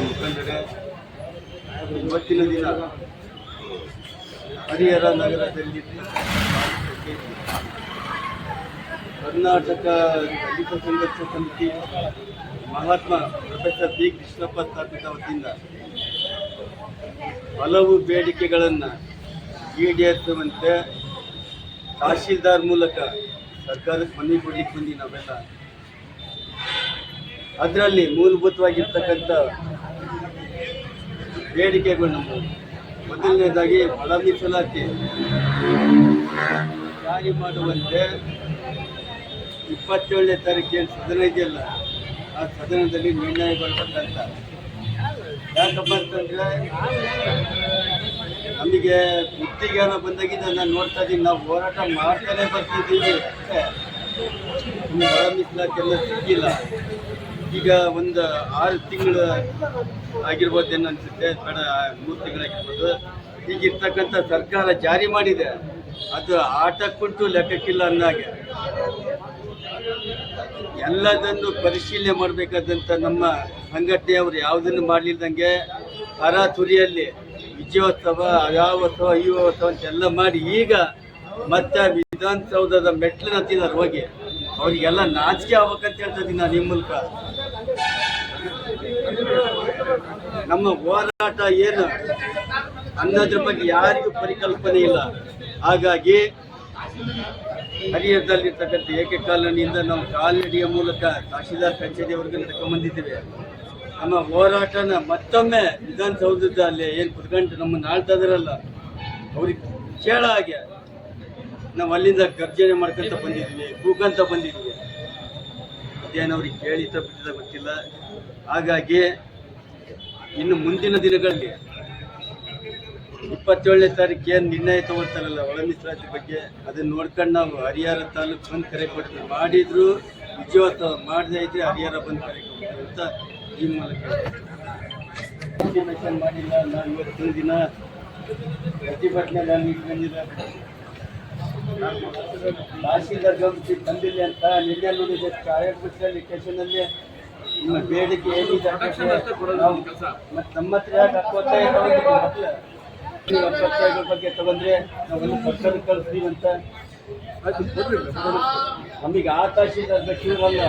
ಮುಖಂಡರೇ, ಇವತ್ತಿನ ದಿನ ಹರಿಹರ ನಗರದಲ್ಲಿ ಕರ್ನಾಟಕ ದಲಿತ ಸಂಘರ್ಷ ಸಮಿತಿ ಮಹಾತ್ಮ ಪ್ರೊಫೆಸರ್ ಬಿ ಕೃಷ್ಣಪ್ಪ ಸ್ಥಾಪಿತ ವತಿಯಿಂದ ಹಲವು ಬೇಡಿಕೆಗಳನ್ನು ಈಡೇರಿಸುವಂತೆ ತಹಶೀಲ್ದಾರ್ ಮೂಲಕ ಸರ್ಕಾರಕ್ಕೆ ಮನವಿ ಕೊಡಲಿಕ್ಕೆ ಬಂದು ನಾವೆಲ್ಲ ಅದರಲ್ಲಿ ಮೂಲಭೂತವಾಗಿರ್ತಕ್ಕಂಥ ಬೇಡಿಕೆಗಳು ಮೊದಲನೇದಾಗಿ ಒಳ ಮೀಸಲಾತಿ ಜಾರಿ ಮಾಡುವಂತೆ 27ನೇ ತಾರೀಕಿಗೆ ಸದನ ಇದೆಯಲ್ಲ, ಆ ಸದನದಲ್ಲಿ ನಿರ್ಣಯಗೊಳ್ಬೇಕಂತ. ಯಾಕಪ್ಪ ಅಂತಂದರೆ ನಮಗೆ ಬುದ್ಧಿಜ್ಞಾನ ಬಂದಾಗಿಂದ ನಾನು ನೋಡ್ತಾ ಇದ್ದೀನಿ, ನಾವು ಹೋರಾಟ ಮಾಡ್ತಾನೆ ಬರ್ತಿದ್ದೀವಿ. ಒಳ ಮೀಸಲಾತಿಯೆಲ್ಲ ಸಿಕ್ಕಿಲ್ಲ. ಈಗ ಒಂದು 6 ತಿಂಗಳು ಆಗಿರ್ಬೋದೇನು ಅನಿಸುತ್ತೆ, ಬೇಡ 3 ತಿಂಗಳಾಗಿರ್ಬೋದು. ಈಗಿರ್ತಕ್ಕಂಥ ಸರ್ಕಾರ ಜಾರಿ ಮಾಡಿದೆ, ಅದು ಆಟಕ್ಕುಂಟು ಲೆಕ್ಕಕ್ಕಿಲ್ಲ ಅನ್ನೋಗೆ ಎಲ್ಲದನ್ನು ಪರಿಶೀಲನೆ ಮಾಡಬೇಕಾದಂಥ ನಮ್ಮ ಸಂಘಟನೆಯವರು ಯಾವುದನ್ನು ಮಾಡಲಿಲ್ದಂಗೆ ತರಾತುರಿಯಲ್ಲಿ ವಿಜಯೋತ್ಸವ, ಅಯಾವೋತ್ಸವ, ಯುವೋತ್ಸವ ಅಂತೆಲ್ಲ ಮಾಡಿ ಈಗ ಮತ್ತೆ ವಿಧಾನಸೌಧದ ಮೆಟ್ಲನ್ನ ಹತ್ತಿದ್ದಾರೆ ಹೋಗಿ. ಅವರಿಗೆಲ್ಲ ನಾಚಿಕೆ ಆಗ್ಬೇಕಂತ ಹೇಳ್ತಾ ಇದ್ದೀನಿ ನಾನು ಈ ಮೂಲಕ. ನಮ್ಮ ಹೋರಾಟ ಏನು ಅನ್ನೋದ್ರ ಬಗ್ಗೆ ಯಾರಿಗೂ ಪರಿಕಲ್ಪನೆ ಇಲ್ಲ. ಹಾಗಾಗಿ ಹರಿಹರದಲ್ಲಿರ್ತಕ್ಕಂಥ ಏಕೆ ಕಾಲೋನಿಯಿಂದ ನಾವು ಕಾಲ್ನಡಿಯ ಮೂಲಕ ತಹಶೀಲ್ದಾರ್ ಕಚೇರಿಯವರೆಗೂ ತಗೊಂಡ್ಬಂದಿದ್ದೇವೆ. ನಮ್ಮ ಹೋರಾಟನ ಮತ್ತೊಮ್ಮೆ ವಿಧಾನಸೌಧದ ಅಲ್ಲಿ ಏನು ಕುತ್ಕೊಂಡು ನಮ್ಮನ್ನು ಆಳ್ತಾ ಇದಾರಲ್ಲ ಅವ್ರಿಗೆ ಕೇಳ ಹಾಗೆ ನಾವು ಅಲ್ಲಿಂದ ಗರ್ಜನೆ ಮಾಡ್ಕೊಂತ ಬಂದಿದ್ವಿ, ಕೂಗಂತ ಬಂದಿದ್ವಿ. ಅದೇನು ಅವ್ರಿಗೆ ಕೇಳಿತ ಬಿಟ್ಟಿದ ಗೊತ್ತಿಲ್ಲ. ಹಾಗಾಗಿ ಇನ್ನು ಮುಂದಿನ ದಿನಗಳಲ್ಲಿ 27ನೇ ತಾರೀಕು ಏನು ನಿರ್ಣಯ ತಗೊಳ್ತಾರಲ್ಲ ಒಳ ಮೀಸಲಾತಿ ಬಗ್ಗೆ, ಅದನ್ನು ನೋಡ್ಕೊಂಡು ನಾವು ಹರಿಹರ ತಾಲೂಕು ಬಂದು ಕರೆ ಕೊಡ್ತೀವಿ. ಮಾಡಿದ್ರು ವಿಜಯೋತ್ಸವ ಮಾಡದೇ ಇದ್ರೆ ಹರಿಹರ ಬಂದು ಕರೆ ಕೊಡ್ತೀವಿ ಅಂತ ಈ ಮೂಲಕ ಮಾಡಿಲ್ಲ. ನಾನು ಇವತ್ತಿನ ದಿನ ಪ್ರತಿಭಟನೆ ನಾನು ಇಟ್ಕೊಂಡಿಲ್ಲ. ತಹಶೀಲ್ದಾರ್ ಗಮನಿಸಿ ತಂದಿಲ್ಲ ಅಂತ ನಿನ್ನೆ ನೋಡಿದೆ ಕಾರ್ಯಕರ್ತರಲ್ಲಿ ಸ್ಟೇಷನಲ್ಲಿ ನಿಮ್ಮ ಬೇಡಿಕೆ ಏನಿದೆ ಮತ್ತು ನಮ್ಮ ಹತ್ರ ಯಾಕೆ ಒತ್ತಾಯ ಬಗ್ಗೆ ತಗೊಂಡ್ರೆ ನಾವೆಲ್ಲ ಸರ್ಕಾರಕ್ಕೆ ಕಳಿಸ್ತೀವಿ ಅಂತ. ನಮಗೆ ಆ ತಹಶೀಲ್ದಾರ್ ಬೇಕಿರಲ್ಲ.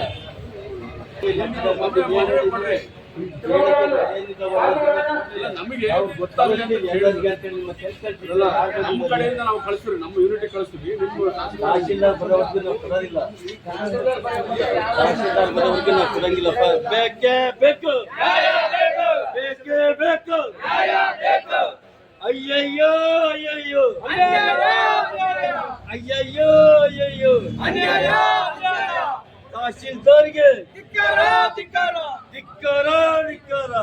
ನಮಗೆ ಗೊತ್ತಾಗಲಿ ನಮ್ಮ ಕಡೆಯಿಂದ ನಾವು ಕಳಿಸ್ತೀವಿ, ನಮ್ಮ ಯೂನಿಟ್ ಕಳಿಸ್ತೀವಿ. ತಹಶೀಲ್ದಾರ್ ಬರೋವರೆಗೂ ನಾವು ಕೊಡೋದಿಲ್ಲ, ತಹಶೀಲ್ದಾರ್ ಬರೋವರೆಗೂ ನಾವು ಕೊಡಂಗಿಲ್ಲಪ್ಪ. ಬೇಕೇ ಬೇಕು, ಬೇಕೇ ಬೇಕು. ಅಯ್ಯಯ್ಯೋ ಅಯ್ಯಯ್ಯೋ ಅಯ್ಯಯ್ಯೋ ಅಯ್ಯಯ್ಯೋ ತಹಶೀಲ್ದಾರ್ಗೆ ಧಿಕ್ಕಾರ ಧಿಕ್ಕಾರ ಧಿಕ್ಕಾರ ಧಿಕ್ಕಾರ.